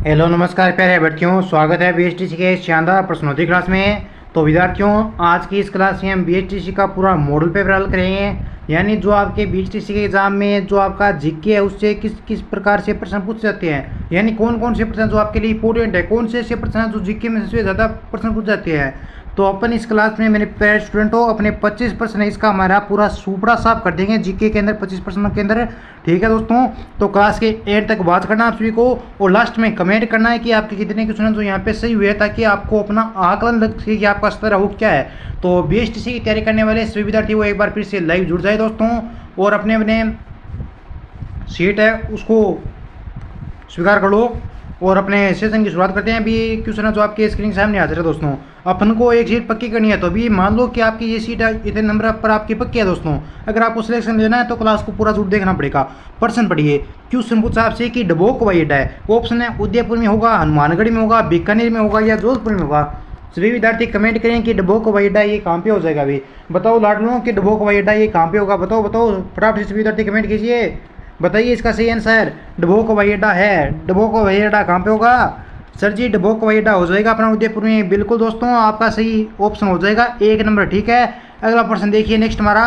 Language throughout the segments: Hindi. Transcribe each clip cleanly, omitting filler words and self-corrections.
हेलो नमस्कार प्यारे बच्चों, स्वागत है बीएचटीसी के इस शानदार प्रश्नोत्तरी क्लास में। तो विद्यार्थियों, आज की इस क्लास में हम बीएचटीसी का पूरा मॉडल पेपर हल करेंगे। यानी जो आपके बीएचटीसी के एग्जाम में जो आपका जीके है उससे किस किस प्रकार से प्रश्न पूछ जाते हैं, यानी कौन कौन से प्रश्न जो आपके लिए इंपॉर्टेंट है, कौन से ऐसे प्रश्न जो जीके में सबसे ज़्यादा प्रश्न पूछ जाते हैं। तो अपन इस क्लास में मेरे प्यारे स्टूडेंटों अपने 25 प्रश्न इसका हमारा पूरा सूपड़ा साफ कर देंगे जीके के अंदर 25 प्रश्नों के अंदर। ठीक है दोस्तों, तो क्लास के एंड तक बात करना आप सभी को, और लास्ट में कमेंट करना है कि आपके कितने क्वेश्चन जो यहाँ पे सही हुए, ताकि आपको अपना आकलन लग सके कि आपका स्तर वो क्या है। तो बीएचटीसी की तैयारी करने वाले सभी विद्यार्थी वो एक बार फिर से लाइव जुड़ जाए दोस्तों, और अपने अपने सीट है उसको स्वीकार कर लो और अपने सेशन की शुरुआत करते हैं। अभी क्वेश्चन है जो आपके स्क्रीन के सामने हाजिर है दोस्तों। अपन को एक सीट पक्की करनी है, तो अभी मान लो कि आपकी ये सीट इतने नंबर पर आपकी पक्की है दोस्तों। अगर आपको सिलेक्शन लेना है तो क्लास को पूरा जरूर देखना पड़ेगा। प्रश्न पढ़िए। क्वेश्चन पूछा आपसे कि डबोक हवाई अड्डा है, ऑप्शन है उदयपुर में होगा, हनुमानगढ़ में होगा, बीकानेर में होगा या जोधपुर में होगा। सभी विद्यार्थी कमेंट करें कि डबोक हवाई अड्डा ये कहाँ पे हो जाएगा। अभी बताओ लाडलों कि डबोक हवाई अड्डा ये कहाँ पे होगा। बताओ बताओ फटाफट से विद्यार्थी कमेंट कीजिए, बताइए इसका सही आंसर डबोक हवाई अड्डा है। डबोक हवाई अड्डा कहाँ पे होगा सर जी? डबोक हवाई अड्डा हो जाएगा अपना उदयपुर में। बिल्कुल दोस्तों, आपका सही ऑप्शन हो जाएगा 1 नंबर। ठीक है, अगला प्रश्न देखिए नेक्स्ट हमारा।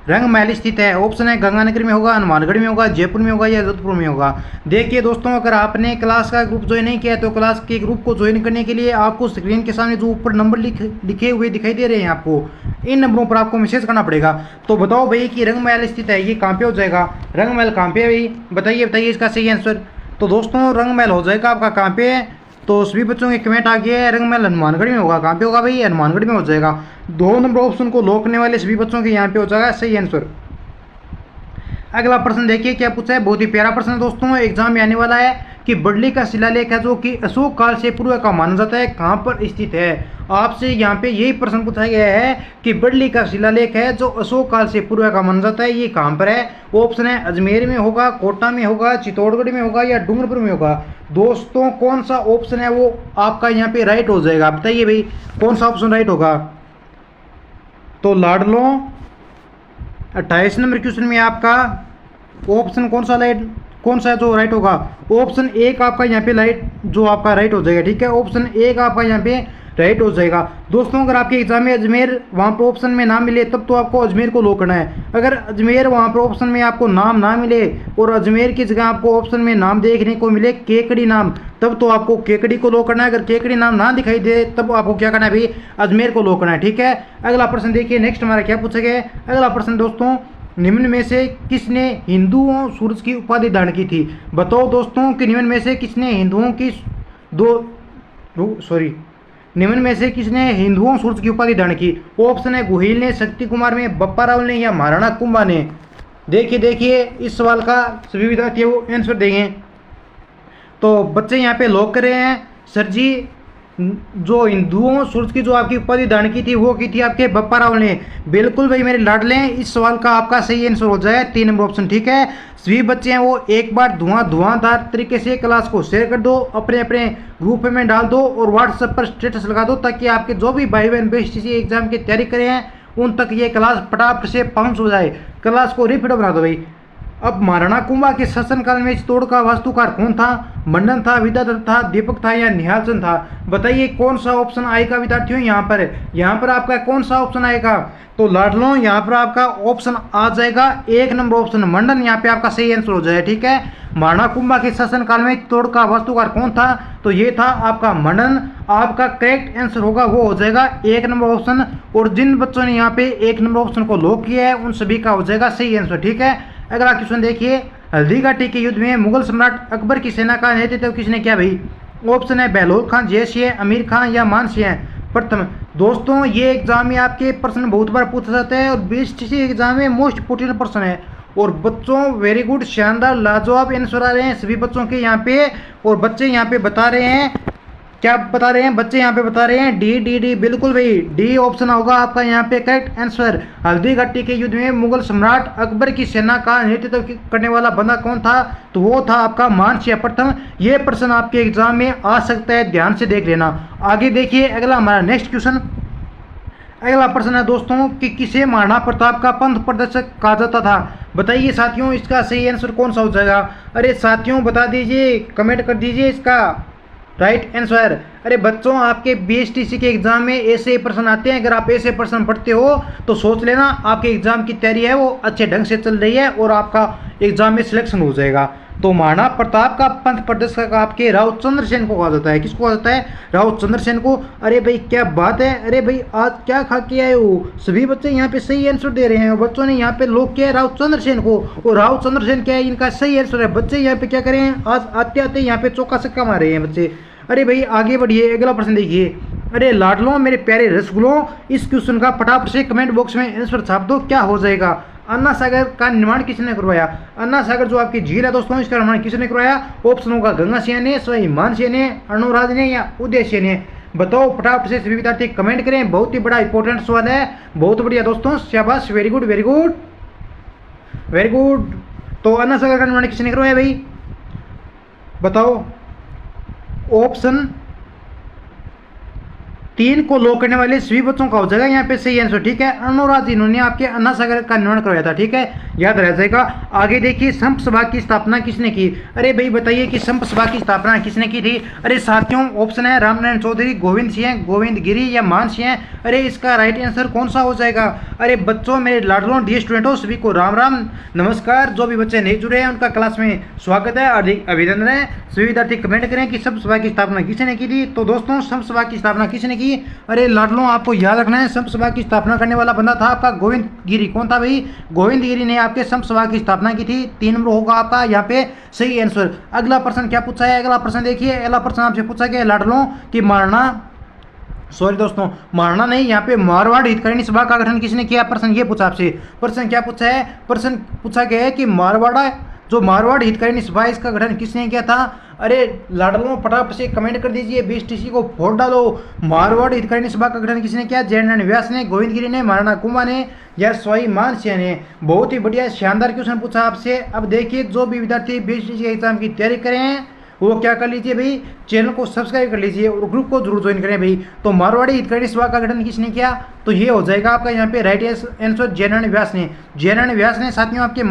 रंग महल स्थित है, ऑप्शन है गंगानगर में होगा, हनुमानगढ़ में होगा, जयपुर में होगा या जोधपुर में होगा। देखिए दोस्तों, अगर आपने क्लास का ग्रुप ज्वाइन नहीं किया है तो क्लास के ग्रुप को ज्वाइन करने के लिए आपको स्क्रीन के सामने जो ऊपर नंबर लिखे हुए दिखाई दे रहे हैं, आपको इन नंबरों पर आपको मैसेज करना पड़ेगा। तो बताओ भाई कि रंग महल स्थित है ये कहाँ पे हो जाएगा। रंग महल कहाँ पे है भाई, बताइए बताइए इसका सही आंसर। तो दोस्तों रंग महल हो जाएगा आपका कहाँ पे है, तो सभी बच्चों के कमेंट आ गया है रंग महल हनुमानगढ़ में होगा। कहाँ पे होगा भाई? हनुमानगढ़ में हो जाएगा। 2 नंबर ऑप्शन को लॉक करने वाले सभी बच्चों के यहाँ पे हो जाएगा सही आंसर। अगला प्रश्न देखिए क्या पूछा है, बहुत ही प्यारा प्रश्न दोस्तों, एग्जाम में आने वाला है कि बडली का शिलालेख है जो कि अशोक काल से पूर्व का माना जाता है, कहाँ पर स्थित है। आपसे यहाँ पे यही प्रश्न पूछा गया है कि बडली का शिलालेख है जो अशोक काल से पूर्व का माना जाता है, ये कहाँ पर है। ऑप्शन है अजमेर में होगा, कोटा में होगा, चित्तौड़गढ़ में होगा या डूंगरपुर में होगा। दोस्तों कौन सा ऑप्शन है वो आपका यहाँ पे राइट हो जाएगा, बताइए भाई कौन सा ऑप्शन राइट होगा। तो लाडलो 28 नंबर क्वेश्चन में आपका ऑप्शन कौन सा जो राइट होगा। ऑप्शन 1 आपका यहाँ पे जो आपका राइट हो जाएगा। ठीक है, ऑप्शन 1 आपका यहाँ पे राइट हो जाएगा। दोस्तों अगर आपके एग्जाम में अजमेर वहाँ पर ऑप्शन में ना मिले तब तो आपको अजमेर को लॉक करना है। अगर अजमेर वहाँ पर ऑप्शन में आपको नाम ना मिले और अजमेर की जगह आपको ऑप्शन में नाम देखने को मिले केकड़ी नाम, तब तो आपको केकड़ी को लॉक करना है। अगर केकड़ी नाम ना दिखाई दे तब आपको क्या करना है भाई, अजमेर को लॉक करना है। ठीक है, अगला प्रश्न देखिए नेक्स्ट हमारा क्या पूछा गया है। अगला प्रश्न दोस्तों, निम्न में से किसने हिंदुओं सूरज की उपाधि धारण की थी। बताओ दोस्तों कि निम्न में से किसने हिंदुओं सूरज की उपाधि धारण की। ऑप्शन है गोहिल ने, शक्ति कुमार ने, बप्पा राव ने या महाराणा कुंभा ने। देखिए देखिए इस सवाल का सभी विद्यार्थी वो आंसर देंगे। तो बच्चे यहाँ पे लॉक कर रहे हैं सर जी, जो हिंदुओं सूरज की जो आपकी उपाधि धारण की थी वो की थी आपके बप्पा राव ने। बिल्कुल भाई मेरे लाडले, इस सवाल का आपका सही आंसर हो जाए 3 नंबर ऑप्शन। ठीक है, सभी बच्चे हैं वो एक बार धुआंधार तरीके से क्लास को शेयर कर दो, अपने अपने ग्रुप में डाल दो और व्हाट्सएप पर स्टेटस लगा दो, ताकि आपके जो भी भाई बहन बीएचटीसी एग्जाम की तैयारी करे हैं उन तक ये क्लास फटाफट से पहुंच हो जाए। क्लास को रिपीट बना दो भाई। अब महाराणा कुंभा के शासनकाल में चित्तौड़ का वास्तुकार कौन था। मंडन था, विद्याधर था, दीपक था या निहालचंद था। बताइए कौन सा ऑप्शन आएगा विद्यार्थियों। यहाँ पर आपका कौन सा ऑप्शन आएगा। तो लाडलो यहाँ पर आपका ऑप्शन आ जाएगा 1 नंबर ऑप्शन मंडन, यहाँ पे आपका सही आंसर हो जाएगा। ठीक है, महाराणा कुंभा के शासनकाल में चित्तौड़ का वास्तुकार कौन था, तो ये था आपका मंडन। आपका करेक्ट आंसर होगा वो हो जाएगा 1 नंबर ऑप्शन। और जिन बच्चों ने यहाँ पे 1 नंबर ऑप्शन को लॉक किया है उन सभी का हो जाएगा सही आंसर। ठीक है, अगला क्वेश्चन देखिए। हल्दी घाटी के युद्ध में मुगल सम्राट अकबर की सेना का नेतृत्व किसने किया भाई। ऑप्शन है बहलोल खान, जयसिंह, अमीर खान या मानसिंह। प्रथम दोस्तों ये एग्जाम में आपके प्रश्न बहुत बार पूछा जाता है और बीएचटीसी एग्जाम में मोस्ट इंपोर्टेंट प्रश्न है। और बच्चों वेरी गुड, शानदार लाजवाब आंसर आ रहे हैं सभी बच्चों के यहाँ पे। और बच्चे यहाँ पे बता रहे हैं, क्या बता रहे हैं बच्चे यहाँ पे बता रहे हैं डी। बिल्कुल भाई डी ऑप्शन होगा आपका यहाँ पे करेक्ट आंसर। हल्दी घाटी के युद्ध में मुगल सम्राट अकबर की सेना का नेतृत्व करने वाला बंदा कौन था, तो वो था आपका मानसिंह प्रथम। ये प्रश्न आपके एग्जाम में आ सकता है, ध्यान से देख लेना। आगे देखिए अगला हमारा नेक्स्ट क्वेश्चन। अगला प्रश्न है दोस्तों कि किसे महाराणा प्रताप का पंथ प्रदर्शक कहा जाता था। बताइए साथियों इसका सही आंसर कौन सा हो जाएगा। अरे साथियों बता दीजिए, कमेंट कर दीजिए इसका राइट आंसर। अरे बच्चों आपके बीएसटीसी के एग्जाम में ऐसे प्रश्न आते हैं, अगर आप ऐसे प्रश्न पढ़ते हो तो सोच लेना आपके एग्जाम की तैयारी है वो अच्छे ढंग से चल रही है और आपका एग्जाम में सिलेक्शन हो जाएगा। तो महाराणा प्रताप का पंथ प्रदर्शक आपके राव चंद्रसेन को कहा जाता है। किसको कहा जाता है? राव चंद्रसेन को। अरे भाई क्या बात है, अरे भाई आज क्या खा के आए हो? सभी बच्चे यहाँ पे सही आंसर दे रहे हैं। बच्चों ने यहाँ पे लोग किया है राव चंद्रसेन को, और राव चंद्रसेन क्या है इनका सही आंसर है। बच्चे यहाँ पे क्या करें, आज आते आते यहाँ पे चौका छक्का मार रहे हैं बच्चे। अरे भाई आगे बढ़िए, अगला प्रश्न देखिए। अरे लाडलों मेरे प्यारे रसगुल्लों, इस क्वेश्चन का फटाफट से कमेंट बॉक्स में आंसर छाप दो, क्या हो जाएगा। अन्ना सागर का निर्माण किसने करवाया? अन्ना सागर जो आपकी झील है दोस्तों, इसका निर्माण किसने करवाया? ऑप्शन होगा गंगा सिंह ने, स्वाभिमान सिंह ने, अर्णोराज ने या उदय सिंह ने। बताओ फटाफट से सभी विद्यार्थी कमेंट करें। बहुत ही बड़ा इंपॉर्टेंट सवाल है, बहुत बढ़िया दोस्तों, शाबाश, very good very good very good. तो अन्ना सागर का निर्माण किसने करवाया भाई, बताओ। ऑप्शन 3 को लॉक करने वाले सभी बच्चों का हो जाएगा यहाँ पे सही आंसर, ठीक है। अर्णोराज इन्होंने आपके अन्ना सागर का निर्माण करवाया था, ठीक है, याद रह जाएगा। आगे देखिए संप सभा की स्थापना किसने की? अरे भाई बताइए कि संप सभा की स्थापना किसने की थी। अरे साथियों ऑप्शन है रामनारायण चौधरी, गोविंद सिंह, गोविंद गिरी या मान सिंह। अरे इसका राइट आंसर कौन सा हो जाएगा? अरे बच्चों मेरे लाडलों डियर स्टूडेंटों सभी को राम राम नमस्कार। जो भी बच्चे नहीं जुड़े हैं उनका क्लास में स्वागत है, हार्दिक अभिनंदन है। सभी विद्यार्थी कमेंट करें कि संप सभा की स्थापना किसने की थी। तो दोस्तों संप सभा की स्थापना किसने की? अरे लाडलों आपको याद रखना है, संप सभा की स्थापना करने वाला बंदा था आपका गोविंद गिरी। कौन था भाई? गोविंद गिरी ने आपके संप सभा की स्थापना की थी। 3 नंबर होगा आपका यहाँ पे सही आंसर। अगला प्रश्न क्या पूछा है? अगला प्रश्न देखिए, अगला प्रश्न आपसे पूछा गया लाडलों कि महाराणा नहीं, यहाँ पे मारवाड़ हितकारिणी सभा का गठन किसने किया? प्रश्न ये पूछा आपसे। प्रश्न क्या पूछा है? प्रश्न पूछा गया है कि मारवाड़ हितकारिणी सभा इसका गठन किसने किया था। अरे लाडलों फटाफट से कमेंट कर दीजिए, बीएसटीसी को वोट डालो। मारवाड़ हितकारिणी सभा का गठन किसने किया? जयनारायण व्यास ने, गोविंद गिरी ने, महाराणा कुंभा ने या स्वाभिमान सिंह ने। बहुत ही बढ़िया शानदार क्वेश्चन पूछा आपसे। अब देखिए जो भी विद्यार्थी बीएसटीसी एग्जाम की तैयारी करें वो क्या कर लीजिए भाई, चैनल को सब्सक्राइब कर लीजिए और ग्रुप को जरूर ज्वाइन करें भाई। तो मारवाड़ी हितकारिणी सभा का गठन किसने किया? तो ये हो जाएगा आपका यहाँ पे राइट आंसर जयनारायण व्यास ने। जयनारायण व्यास ने साथियों आपके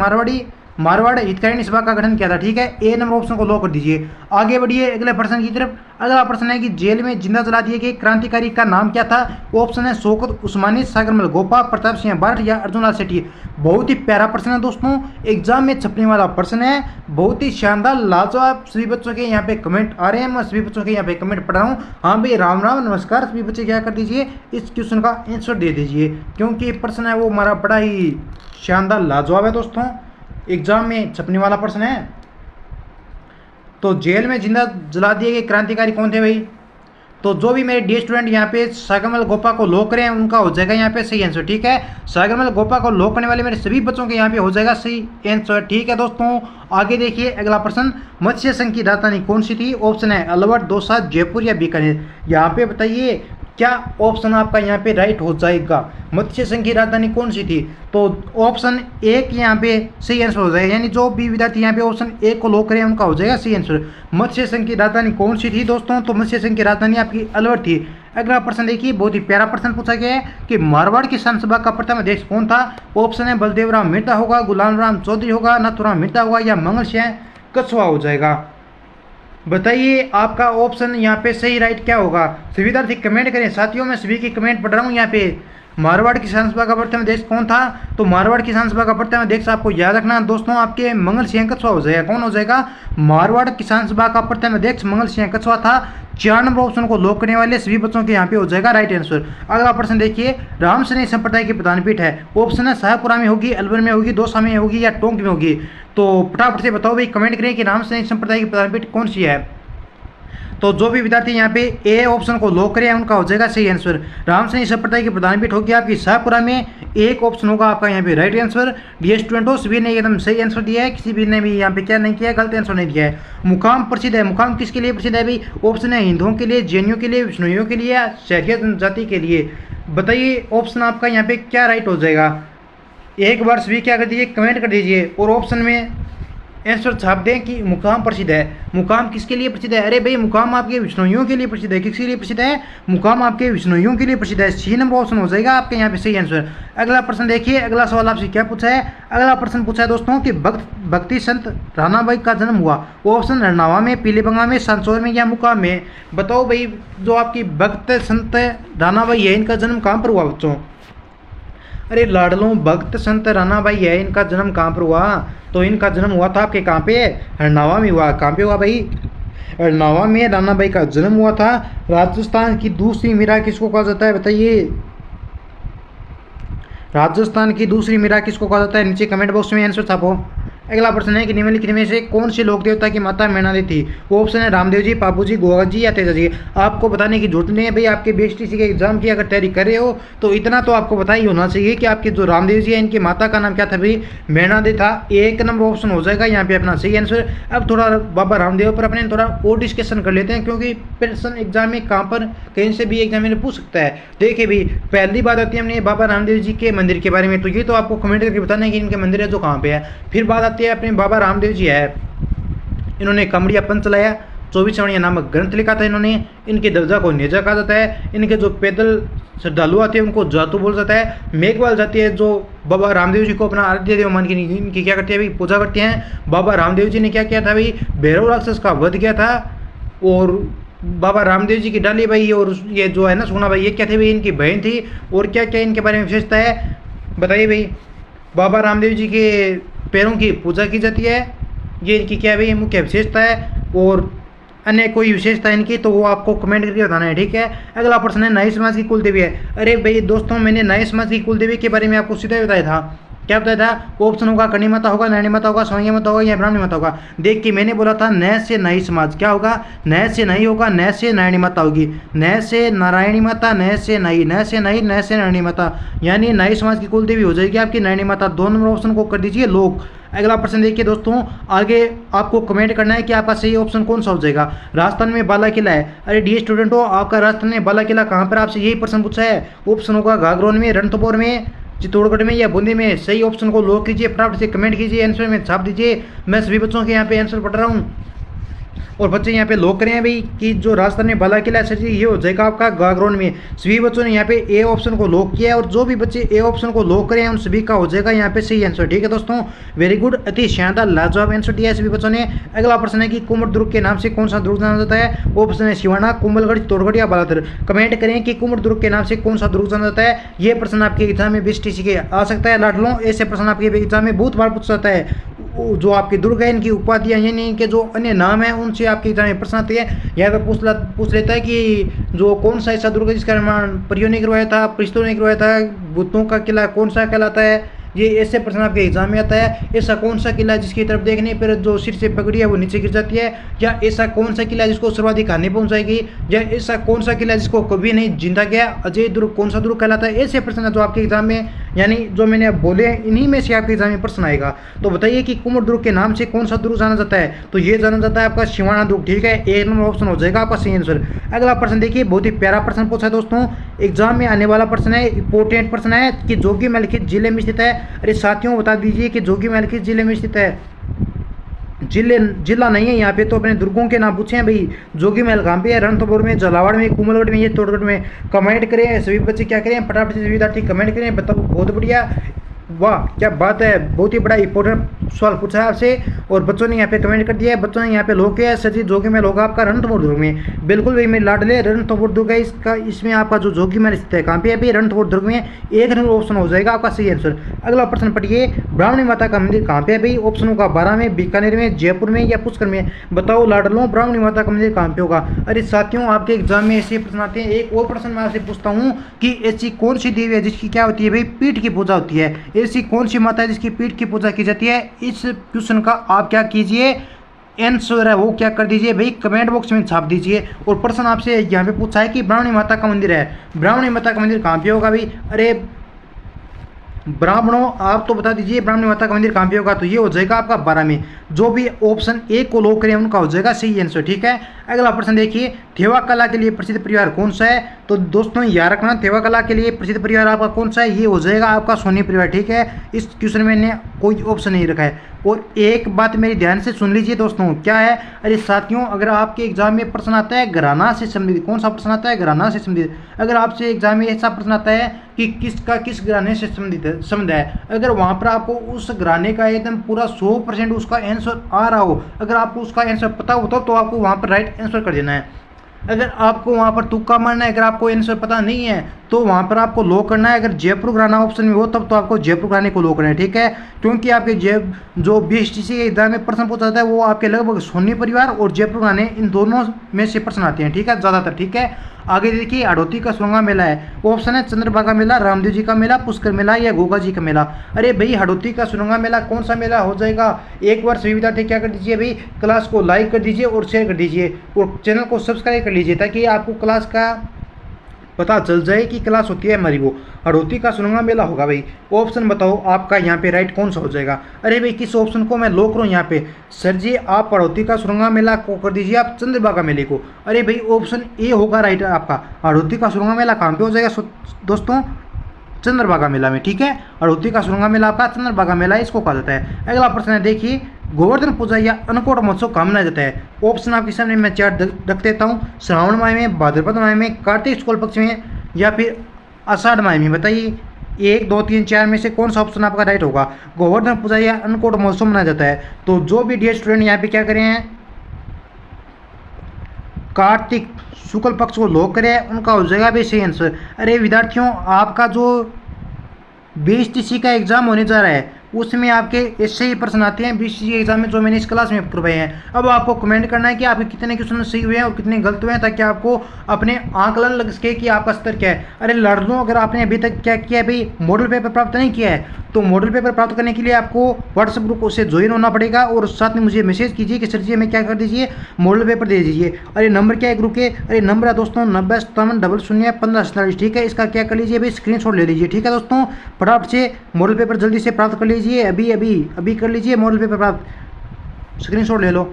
मारवाड़ हितकारिणी सभा का गठन किया था, ठीक है। ए नंबर ऑप्शन को लॉक कर दीजिए। आगे बढ़िए अगले प्रश्न की तरफ। अगला प्रश्न है कि जेल में जिंदा जला दिए गए क्रांतिकारी का नाम क्या था? ऑप्शन है शौकत उस्मानी, सागरमल गोपा, प्रताप सिंह बारठ या अर्जुनलाल सेठी। बहुत ही प्यारा प्रश्न है दोस्तों, एग्जाम में छपने वाला प्रश्न है, बहुत ही शानदार लाजवाब। सभी बच्चों के यहाँ पे कमेंट आ रहे हैं, मैं सभी बच्चों के यहाँ पे कमेंट पढ़ रहा हूँ। हाँ भाई राम राम नमस्कार। सभी बच्चे क्या कर दीजिए, इस क्वेश्चन का आंसर दे दीजिए, क्योंकि प्रश्न है वो हमारा बड़ा ही शानदार लाजवाब है दोस्तों, एग्जाम में छपने वाला प्रश्न है। तो जेल में जिंदा जला दिए गए क्रांतिकारी कौन थे भाई? तो जो भी मेरे डी स्टूडेंट यहाँ पे सागरमल गोपा को लॉक करें उनका हो जाएगा यहाँ पे सही आंसर, ठीक है। सागरमल गोपा को लॉक करने वाले मेरे सभी बच्चों के यहाँ पे हो जाएगा सही आंसर, ठीक है दोस्तों। आगे देखिए अगला प्रश्न, मत्स्य संघ की राजधानी कौन सी थी? ऑप्शन है अलवर, दौसा, जयपुर या बीकानेर। यहाँ पे बताइए क्या ऑप्शन आपका यहाँ पे राइट हो जाएगा। मत्स्य संघ की राजधानी कौन सी थी? तो ऑप्शन 1 यहाँ पे सही आंसर हो जाएगा, यानी जो भी विद्यार्थी यहाँ पे ऑप्शन 1 को लॉक करें उनका हो जाएगा सही आंसर। मत्स्य संघ की राजधानी कौन सी थी दोस्तों? तो मत्स्य संघ की राजधानी आपकी अलवर थी। अगला प्रश्न देखिए, बहुत ही प्यारा प्रश्न पूछा गया है कि मारवाड़ किसान सभा का प्रथम अध्यक्ष कौन था? ऑप्शन है बलदेव राम मेहता होगा, गुलाम राम चौधरी होगा, नथुराम मेहता होगा या मंगल सिंह कछुआ हो जाएगा। बताइए आपका ऑप्शन यहाँ पे सही राइट क्या होगा। सभी विद्यार्थी कमेंट करें। साथियों मैं सभी की कमेंट पढ़ रहा हूँ यहाँ पे। मारवाड़ किसान सभा का प्रथम अध्यक्ष कौन था? तो मारवाड़ किसान सभा का प्रथम अध्यक्ष आपको याद रखना दोस्तों आपके मंगल सिंह कछुआ हो जाएगा। कौन हो जाएगा? मारवाड़ किसान सभा का प्रथम अध्यक्ष मंगल सिंह कछुआ था। 4 नंबर ऑप्शन को लॉक करने वाले सभी बच्चों के यहाँ पे हो जाएगा राइट आंसर। अगला प्रश्न देखिए, रामसनेही संप्रदाय की प्रधानपीठ है। ऑप्शन है शाहपुरा में होगी, अलवर में होगी, दौसा में होगी या टोंक में होगी। तो फटाफट से बताओ भाई, कमेंट करें कि रामसनेही संप्रदाय की प्रधानपीठ कौन सी है। तो जो भी विद्यार्थी यहाँ पे ए ऑप्शन को लॉक करें उनका हो जाएगा सही आंसर। रामसनेही संप्रदाय की प्रधानपीठ होगी आपकी शाहपुरा में। 1 ऑप्शन होगा आपका यहाँ पे राइट आंसर। डियर स्टूडेंटों सभी ने एकदम सही आंसर दिया है, किसी भी ने भी यहाँ पे क्या नहीं किया, गलत आंसर नहीं दिया है। मुकाम प्रसिद्ध है, मुकाम किसके लिए प्रसिद्ध है भाई? ऑप्शन है हिंदुओं के लिए, जैनियों के लिए, विष्णुइयों के लिए या क्षत्रिय जनजाति के लिए। बताइए ऑप्शन आपका यहाँ पे क्या राइट हो जाएगा। एक बार सभी क्या कर दीजिए, कमेंट कर दीजिए। और ऑप्शन में आंसर छाप दें कि मुकाम प्रसिद्ध है। मुकाम किसके लिए प्रसिद्ध है? अरे भाई मुकाम आपके विष्णुइयों के लिए प्रसिद्ध है। किसके लिए प्रसिद्ध है? मुकाम आपके विष्णुइयों के लिए प्रसिद्ध है। सी नंबर ऑप्शन हो जाएगा आपके यहाँ पे सही आंसर। अगला प्रश्न देखिए, अगला सवाल आपसे क्या पूछा है? अगला प्रश्न पूछा है दोस्तों कि भक्ति संत राणाबाई का जन्म हुआ, वो ऑप्शन रनावा में, पीलीबंगा में, सांसौर में या मुकाम में? बताओ भाई, जो आपकी भक्त संत राणाबाई है इनका जन्म कहाँ पर हुआ बच्चों? अरे लाडलों, भक्त संत राणाबाई है, इनका जन्म कहाँ पर हुआ? तो इनका जन्म हुआ था आपके कहाँ पे? हरनावा में हुआ। कहाँ पे हुआ भाई? हरनावा में राणाबाई का जन्म हुआ था। राजस्थान की दूसरी मीरा किसको कहा जाता है बताइए? राजस्थान की दूसरी मीरा किसको कहा जाता है? नीचे कमेंट बॉक्स में आंसर छापो। अगला प्रश्न है कि निम्नलिखित में से कौन से लोक देवता की माता मैनादेवी थी? वो ऑप्शन है रामदेव जी, पापू जी, गोगा जी या तेजा जी। आपको बताने की जरूरत नहीं है भाई, आपके बीएचटीसी के एग्जाम की अगर तैयारी कर रहे हो तो इतना तो आपको पता ही होना चाहिए कि आपके जो रामदेव जी है इनकी माता का नाम क्या था भाई? मैनादेवी था। एक नंबर ऑप्शन हो जाएगा यहाँ पे अपना सही आंसर। अब थोड़ा बाबा रामदेव पर अपने थोड़ा और डिस्कशन कर लेते हैं, क्योंकि प्रश्न एग्जाम में कहाँ पर कहीं से भी एग्जाम में पूछ सकता है। देखिए भाई, पहली बात आती है हमने बाबा रामदेव जी के मंदिर के बारे में, तो ये तो आपको कमेंट करके बताना है कि इनके मंदिर है जो कहाँ पे है। फिर बात आती है अपने बाबा रामदेव जी है, इन्होंने कमड़िया पंथ चलाया, 24 चवड़िया नामक ग्रंथ लिखा था इन्होंने। इनके दर्जा को नेजा कहा जाता है। इनके जो पैदल श्रद्धालु आते हैं उनको जातु बोल जाता है। मेघवाल जाती है जो बाबा रामदेव जी को अपना आराध्य देव मान के इनकी क्या करती है भाई? पूजा करते हैं। बाबा रामदेव जी ने क्या किया था भाई? भैरव राक्षस का वध किया था। और बाबा रामदेव जी की डाली भाई और ये जो है ना सोना भाई, ये क्या थे भाई? इनकी बहन थी। और क्या क्या इनके बारे में विशेषता है बताइए भाई? बाबा रामदेव जी के पैरों की पूजा की जाती है, ये इनकी क्या भाई मुख्य विशेषता है। और अन्य कोई विशेषता इनकी तो वो आपको कमेंट करके बताना है, ठीक है। अगला प्रश्न है नाई समाज की कुल देवी है। अरे भाई दोस्तों, मैंने नाई समाज की कुल देवी के बारे में आपको सीधा बताया था। क्या बताया था? ऑप्शन होगा करणी माता होगा, नैनी माता होगा, सोनिया माता होगा या ब्राह्मणी माता होगा। देख के मैंने बोला था न से नाई समाज, क्या होगा? न से नहीं होगा, न से नारायणी माता होगी। न से नारायणी माता, न से नाई, न से नाई, न से नारायणी माता, यानी नाई समाज की कुल देवी हो जाएगी आपकी नारायणी माता। 2 नंबर ऑप्शन को कर दीजिए लोग। अगला प्रश्न देखिए दोस्तों, आगे आपको कमेंट करना है कि आपका सही ऑप्शन कौन सा हो जाएगा। राजस्थान में बाला किला है। अरे डी स्टूडेंट हो, आपका राजस्थान में बाला किला कहाँ पर? आपसे यही प्रश्न पूछा है। ऑप्शन होगा घाघरोन में, रणथंभौर में, चित्तौड़गढ़ में या बूंदी में। सही ऑप्शन को लॉक कीजिए, फटाफट से कमेंट कीजिए, आंसर में छाप दीजिए। मैं सभी बच्चों के यहाँ पे आंसर पढ़ रहा हूँ और बच्चे यहाँ पे लॉक करें हैं भाई कि जो राजस्थान में बाला किला है सर जी ये हो जाएगा आपका घाघरोन में। सभी बच्चों ने यहाँ पे ए ऑप्शन को लॉक किया है और जो भी बच्चे ए ऑप्शन को लॉक करें हैं उन सभी का हो जाएगा यहाँ पे सही आंसर, ठीक है दोस्तों। वेरी गुड, अति शानदार लाजवाब आंसर दिया है सभी बच्चों ने। अगला प्रश्न है कि कुमर दुर्ग के नाम से कौन सा दुर्ग जाना जाता है? ऑप्शन है सिवाना, कुंभलगढ़, चित्तौड़गढ़ या बालातर। कमेंट करें कि कुमर दुर्ग के नाम से कौन सा दुर्ग जाना जाता है। ये प्रश्न आपके एग्जाम में बीएचटीसी के आ सकता है लाडलों, ऐसे प्रश्न आपके एग्जाम में बहुत बार पूछ सकता है। जो आपके दुर्ग है इनकी उपाधियां यानी इनके जो अन्य नाम है उनसे आपके एग्जाम में प्रश्न आते हैं। यहाँ पर पूछ लेता है कि जो कौन सा ऐसा दुर्ग है जिसका निर्माण परियों ने करवाया था, परिस्तों ने करवाया था, भूतों का किला कौन सा कहलाता है। ये ऐसे प्रश्न आपके एग्जाम में आता है। ऐसा कौन सा किला जिसकी तरफ देखने पर जो सिर से पगड़ी है वो नीचे गिर जाती है, या ऐसा कौन सा किला जिसको सर्वाधिक हानि पहुंचाएगी, या ऐसा कौन सा किला जिसको कभी नहीं जिंदा गया, अजय दुर्ग कौन सा दुर्ग कहलाता है। ऐसे प्रश्न जो आपके एग्जाम में यानी जो मैंने अब बोले इन्हीं में से आपके एग्जाम में प्रश्न आएगा। तो बताइए कि कुमर दुर्ग के नाम से कौन सा दुर्ग जाना जाता है? तो ये जाना जाता है आपका सिवाना दुर्ग, ठीक है। 1 नंबर ऑप्शन हो जाएगा आपका सही आंसर। अगला प्रश्न देखिए, बहुत ही प्यारा प्रश्न पूछा है दोस्तों, एग्जाम में आने वाला प्रश्न है, इंपोर्टेंट प्रश्न है कि जोगी महल किस जिले में स्थित है। अरे साथियों बता दीजिए कि जोगी महल किस जिले में स्थित है। जिला नहीं है यहाँ पे, तो अपने दुर्गों के नाम पूछे हैं भाई। जोगी महल कहाँ पे है? रणथंभौर में, झालावाड़ में, कुंभलगढ़ में या चित्तौड़गढ़ में। कमेंट करें सभी बच्चे, क्या करें फटाफट से सभी विद्यार्थी कमेंट करें, बताओ। बहुत बढ़िया, वाह क्या बात है, बहुत ही बड़ा इंपॉर्टेंट सवाल पूछा है आपसे और बच्चों ने यहाँ पे कमेंट कर दिया है। बच्चों ने यहाँ पे लोग किया सर जी जोगी महल होगा आपका रणथंभौर दुर्ग में। बिल्कुल भाई मेरे लाडले, रणथंभौर दुर्ग है इसका, इसमें आपका जो जोगी महल स्थित है कहाँ पे है भाई? रणथंभौर दुर्ग में। 1 नंबर ऑप्शन हो जाएगा आपका सही आंसर। अगला प्रश्न पढ़िए, ब्राह्मणी माता का मंदिर कहाँ पे है भाई? ऑप्शन होगा 12 में, बीकानेर में, जयपुर में या पुष्कर में। बताओ लाडलों, ब्राह्मणी माता का मंदिर कहाँ पे होगा? अरे साथियों आपके एग्जाम में ऐसे प्रश्न आते हैं। एक और प्रश्न मैं आपसे पूछता हूँ कि ऐसी कौन सी देवी है जिसकी क्या होती है भाई? पीठ की पूजा होती है। ऐसी कौन सी माता है जिसकी पीठ की पूजा की जाती है? इस क्वेश्चन का आप क्या कीजिए, आंसर है वो क्या कर दीजिए भाई, कमेंट बॉक्स में छाप दीजिए। और प्रश्न आपसे यहाँ पे पूछा है कि ब्राह्मणी माता का मंदिर है, ब्राह्मणी माता का मंदिर कहाँ पे होगा भाई? अरे ब्राह्मणों आप तो बता दीजिए ब्राह्मणी माता का मंदिर कहाँ पे होगा? तो ये हो जाएगा आपका 12 में। जो भी ऑप्शन ए को लॉक करें उनका हो जाएगा सही आंसर, ठीक है। अगला प्रश्न देखिए, थेवा कला के लिए प्रसिद्ध परिवार कौन सा है? तो दोस्तों याद रखना, थेवा कला के लिए प्रसिद्ध परिवार आपका कौन सा है? ये हो जाएगा आपका सोनी परिवार, ठीक है। इस क्वेश्चन में मैंने कोई ऑप्शन नहीं रखा है। और एक बात मेरी ध्यान से सुन लीजिए दोस्तों, क्या है? अरे साथियों, अगर आपके एग्जाम में प्रश्न आता है घराना से संबंधित, कौन सा प्रश्न आता है? घराना से संबंधित। अगर आपसे एग्जाम में ऐसा प्रश्न आता है कि किसका किस घराने से संबंध है, अगर वहाँ पर आपको उस घराने का एकदम पूरा 100% उसका आंसर आ रहा हो, अगर आपको उसका आंसर पता हो तो आपको वहाँ पर राइट आंसर कर देना है। अगर आपको वहाँ पर तुक्का मारना है, अगर आपको आंसर पता नहीं है तो वहाँ पर आपको लो करना है। अगर जयपुर घराना ऑप्शन में हो तब तो आपको जयपुर घराने को लो करना है, ठीक है। क्योंकि आपके जो बीएसटीसी के एग्जाम में प्रश्न पूछा जाता है वो आपके लगभग सोनी परिवार और जयपुर घराने इन दोनों में से प्रश्न आते हैं, ठीक है, ज़्यादातर, ठीक है। आगे देखिए, हड़ौती का सुरंगा मेला है, ऑप्शन है चंद्रभागा मेला, रामदेव जी का मेला, पुष्कर मेला या गोगा जी का मेला। अरे भाई, हड़ौती का सुरंगा मेला कौन सा मेला हो जाएगा? एक बार सभी विद्यार्थी क्या कर दीजिए भाई, क्लास को लाइक कर दीजिए और शेयर कर दीजिए और चैनल को सब्सक्राइब कर लीजिए, ताकि आपको क्लास का पता चल जाए कि क्लास होती है हमारी वो। हड़ौती का सुरंगा मेला होगा भाई। ऑप्शन बताओ आपका यहाँ पे राइट कौन सा हो जाएगा? अरे भाई, किस ऑप्शन को मैं लो करूँ यहाँ पे? सर जी, आप हड़ौती का सुरंगा मेला को कर दीजिए आप चंद्रभागा मेले को। अरे भाई, ऑप्शन ए होगा राइट आपका। हड़ौती का सुरंगा मेला कहाँ पे हो जाएगा दोस्तों? चंद्रभागा मेला में, ठीक है। हड़ौती का सुरंगा मेला आपका चंद्रभागा मेला इसको कहा जाता है। अगला प्रश्न है, देखिए, गोवर्धन पूजा या अन्नकूट महोत्सव कहाँ मनाया जाता है? ऑप्शन आपके सामने मैं चार्ट रख देता हूँ। श्रावण माह में, भाद्रपद माह में, कार्तिक शुक्ल पक्ष में या फिर आषाढ़ माह में। बताइए 1, 2, 3, 4 में से कौन सा ऑप्शन आपका राइट होगा? गोवर्धन पूजा या अन्नकूट महोत्सव मनाया जाता है। तो जो भी डियर स्टूडेंट यहाँ पे क्या करें हैं, कार्तिक शुक्ल पक्ष को लॉक करें, उनका हो जाएगा भी सही आंसर। अरे विद्यार्थियों, आपका जो बीएसटीसी का एग्जाम होने जा रहा है उसमें आपके ऐसे ही प्रश्न आते हैं बीएसटीसी एग्जाम में, जो मैंने इस क्लास में करवाए हैं। अब आपको कमेंट करना है कि आपके कितने क्वेश्चन सही हुए हैं और कितने गलत हुए हैं, ताकि आपको अपने आकलन लग सके कि आपका स्तर क्या है। अरे लड़कों, अगर आपने अभी तक क्या किया है भाई, मॉडल पेपर प्राप्त नहीं किया है, तो मॉडल पेपर प्राप्त करने के लिए आपको व्हाट्सएप ग्रुप से ज्वाइन होना पड़ेगा और साथ में मुझे मैसेज कीजिए कि सर जी हमें क्या कर दीजिए, मॉडल पेपर दे दीजिए। अरे नंबर क्या है ग्रुप के? अरे नंबर है दोस्तों 9057001547, ठीक है। इसका क्या कर लीजिए भाई, स्क्रीनशॉट ले लीजिए, ठीक है दोस्तों। फटाफट से मॉडल पेपर जल्दी से प्राप्त कर लीजिए, अभी कर लीजिए मॉडल पेपर प्राप्त, स्क्रीनशॉट ले लो।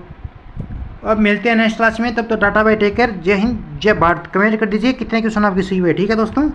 अब मिलते हैं नेक्स्ट क्लास में, तब तो टाटा बाय टेक केयर, जय हिंद जय भारत। कमेंट कर दीजिए कितने क्वेश्चन आपके सही हुए, ठीक है दोस्तों।